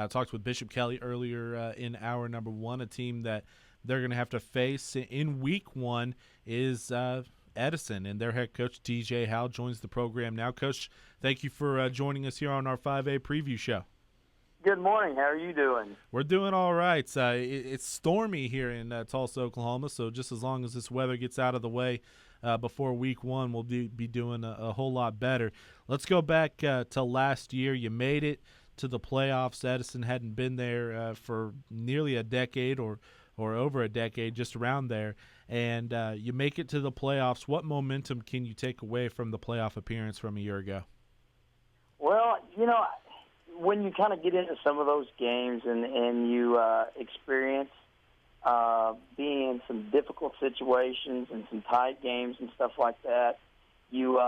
Talked with Bishop Kelly earlier in hour number one. A team that they're going to have to face in week one is Edison, and their head coach, DJ Howell, joins the program now. Coach, thank you for joining us here on our 5A preview show. Good morning. How are you doing? We're doing all right. It's stormy here in Tulsa, Oklahoma, so just as long as this weather gets out of the way before week one, we'll be doing a whole lot better. Let's go back to last year. You made it to the playoffs. Edison hadn't been there for nearly a decade or over a decade, just around there, and you make it to the playoffs. What momentum can you take away from the playoff appearance from a year ago? Well, when you kind of get into some of those games and you experience being in some difficult situations and some tight games and stuff like that, you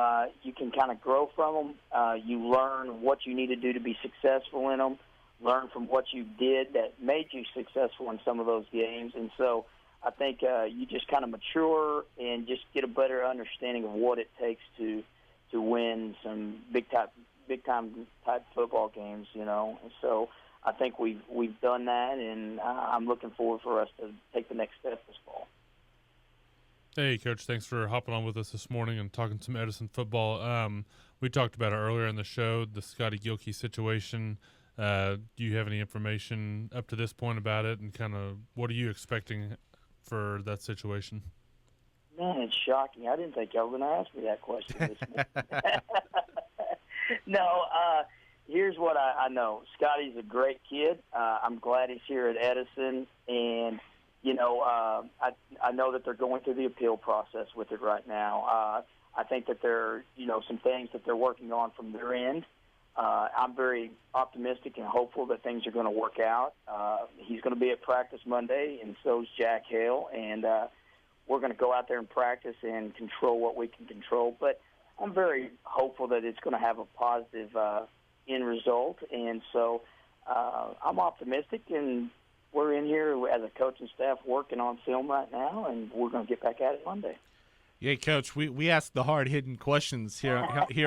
can kind of grow from them. You learn what you need to do to be successful in them, learn from what you did that made you successful in some of those games. And so I think you just kind of mature and just get a better understanding of what it takes to win some big time type football games, And so I think we've done that, and I'm looking forward for us to take the next step this fall. Hey, Coach, thanks for hopping on with us this morning and talking some Edison football. We talked about it earlier in the show, the Scotty Gilkey situation. Do you have any information up to this point about it, and kind of what are you expecting for that situation? Man, it's shocking. I didn't think y'all were going to ask me that question this morning. No, here's what I know. Scotty's a great kid. I'm glad he's here at Edison, and I know that they're going through the appeal process with it right now. I think that there are some things that they're working on from their end. I'm very optimistic and hopeful that things are going to work out. He's going to be at practice Monday, and so is Jack Hale, and we're going to go out there and practice and control what we can control. But I'm very hopeful that it's going to have a positive end result, and so I'm optimistic, and we're in here as a coaching staff working on film right now, and we're going to get back at it Monday. Yeah, Coach, we ask the hard-hitting questions here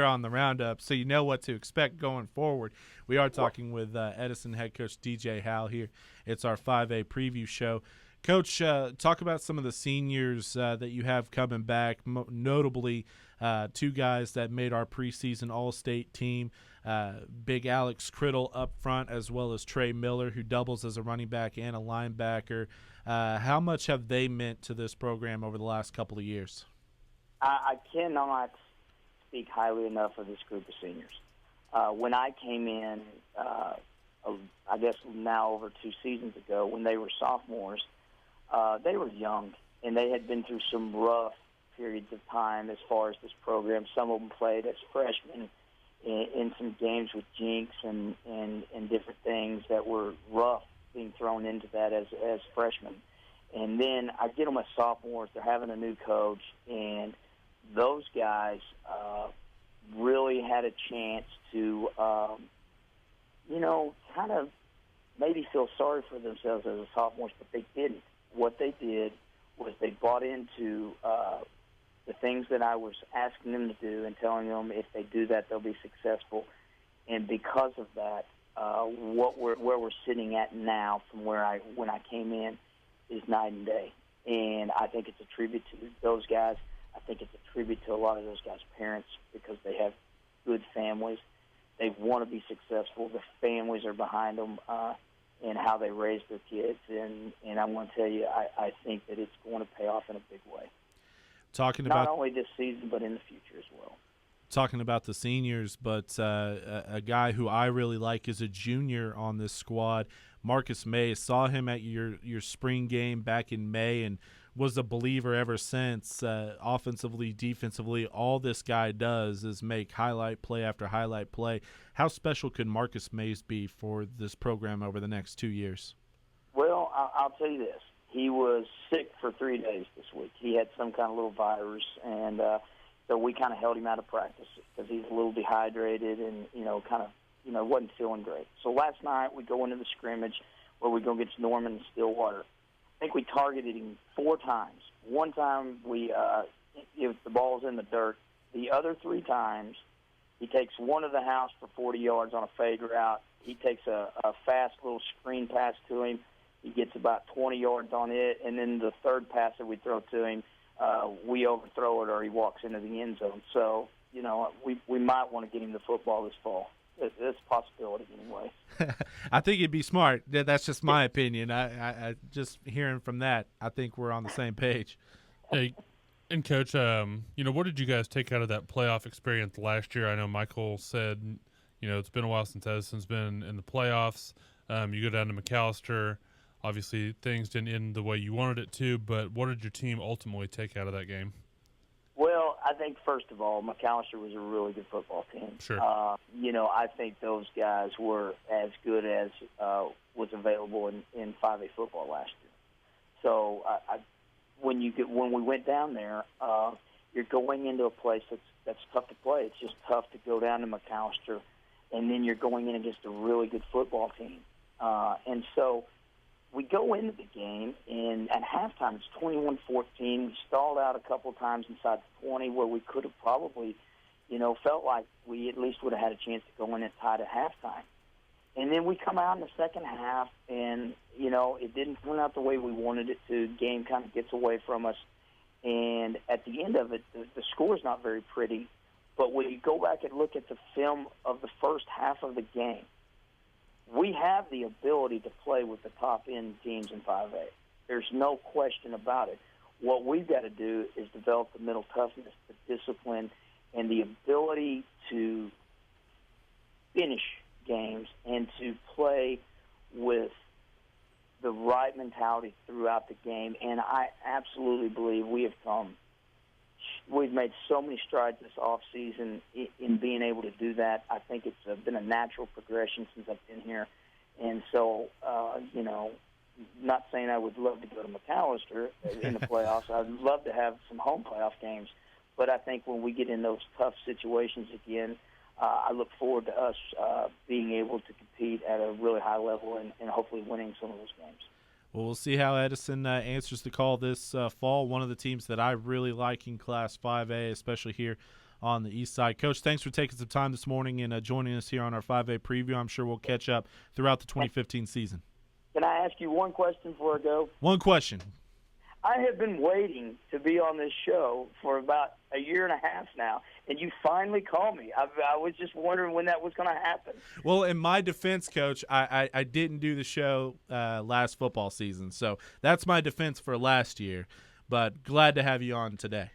on the Roundup, so you know what to expect going forward. We are talking with Edison head coach DJ Howell here. It's our 5A preview show. Coach, talk about some of the seniors that you have coming back, notably two guys that made our preseason All-State team, Big Alex Criddle up front, as well as Trey Miller, who doubles as a running back and a linebacker. How much have they meant to this program over the last couple of years? I cannot speak highly enough of this group of seniors. When I came in, I guess now over 2 seasons ago, when they were sophomores, they were young, and they had been through some rough periods of time as far as this program. Some of them played as freshmen in some games with jinx and different things that were rough being thrown into that as freshmen. And then I get them as sophomores. They're having a new coach, and those guys really had a chance to, kind of maybe feel sorry for themselves as a sophomores, but they didn't. What they did was they bought into the things that I was asking them to do and telling them if they do that, they'll be successful. And because of that, where we're sitting at now from when I came in is night and day. And I think it's a tribute to those guys. I think it's a tribute to a lot of those guys' parents because they have good families. They want to be successful. Their families are behind them and how they raise their kids. And I'm going to tell you, I think that it's going to pay off in a big way. Not only this season, but in the future as well. Talking about the seniors, but a guy who I really like is a junior on this squad, Marcus May. Saw him at your spring game back in May and was a believer ever since. Offensively, defensively, all this guy does is make highlight play after highlight play. How special could Marcus Mays be for this program over the next 2 years? Well, I'll tell you this. He was sick for 3 days this week. He had some kind of little virus, and so we kind of held him out of practice because he's a little dehydrated and, wasn't feeling great. So last night we go into the scrimmage where we go against Norman and Stillwater. I think we targeted him 4 times. One time if the ball's in the dirt. The other 3 times he takes one to the house for 40 yards on a fade route, he takes a fast little screen pass to him. He gets about 20 yards on it, and then the third pass that we throw to him, we overthrow it or he walks into the end zone. So, we might want to get him the football this fall. It's a possibility anyway. I think it'd be smart. That's just my opinion. I just hearing from that, I think we're on the same page. Hey, and Coach, what did you guys take out of that playoff experience last year? I know Michael said, it's been a while since Edison's been in the playoffs. You go down to McAllister. Obviously, things didn't end the way you wanted it to, but what did your team ultimately take out of that game? Well, I think, first of all, McAllister was a really good football team. Sure. I think those guys were as good as was available in 5A football last year. So when we went down there, you're going into a place that's tough to play. It's just tough to go down to McAllister, and then you're going in against a really good football team. And so we go into the game, and at halftime it's 21-14. We stalled out a couple of times inside the 20 where we could have probably, felt like we at least would have had a chance to go in and tie at halftime. And then we come out in the second half, and, it didn't turn out the way we wanted it to. The game kind of gets away from us. And at the end of it, the score is not very pretty. But when you go back and look at the film of the first half of the game, we have the ability to play with the top-end teams in 5A. There's no question about it. What we've got to do is develop the mental toughness, the discipline, and the ability to finish games and to play with the right mentality throughout the game. And I absolutely believe we've made so many strides this offseason in being able to do that. I think it's been a natural progression since I've been here. And so, not saying I would love to go to McAllister in the playoffs. I'd love to have some home playoff games. But I think when we get in those tough situations again, I look forward to us being able to compete at a really high level and hopefully winning some of those games. Well, we'll see how Edison answers the call this fall. One of the teams that I really like in Class 5A, especially here on the east side. Coach, thanks for taking some time this morning and joining us here on our 5A preview. I'm sure we'll catch up throughout the 2015 season. Can I ask you one question before I go? One question. I have been waiting to be on this show for about a year and a half now, and you finally called me. I was just wondering when that was going to happen. Well, in my defense, Coach, I didn't do the show last football season, so that's my defense for last year. But glad to have you on today.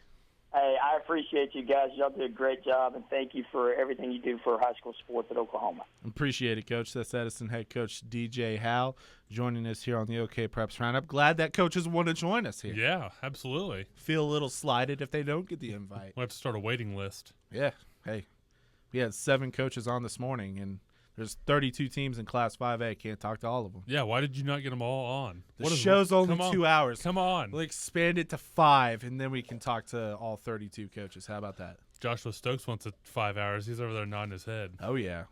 Hey, I appreciate you guys. Y'all do a great job, and thank you for everything you do for high school sports at Oklahoma. Appreciate it, Coach. That's Edison head coach DJ Howell joining us here on the OK Preps Roundup. Glad that coaches want to join us here. Yeah, absolutely. Feel a little slighted if they don't get the invite. We'll have to start a waiting list. Yeah. Hey, we had 7 coaches on this morning, and there's 32 teams in Class 5A. Can't talk to all of them. Yeah, why did you not get them all on? The show's only 2 hours. Come on. We'll expand it to 5, and then we can talk to all 32 coaches. How about that? Joshua Stokes wants it 5 hours. He's over there nodding his head. Oh, yeah.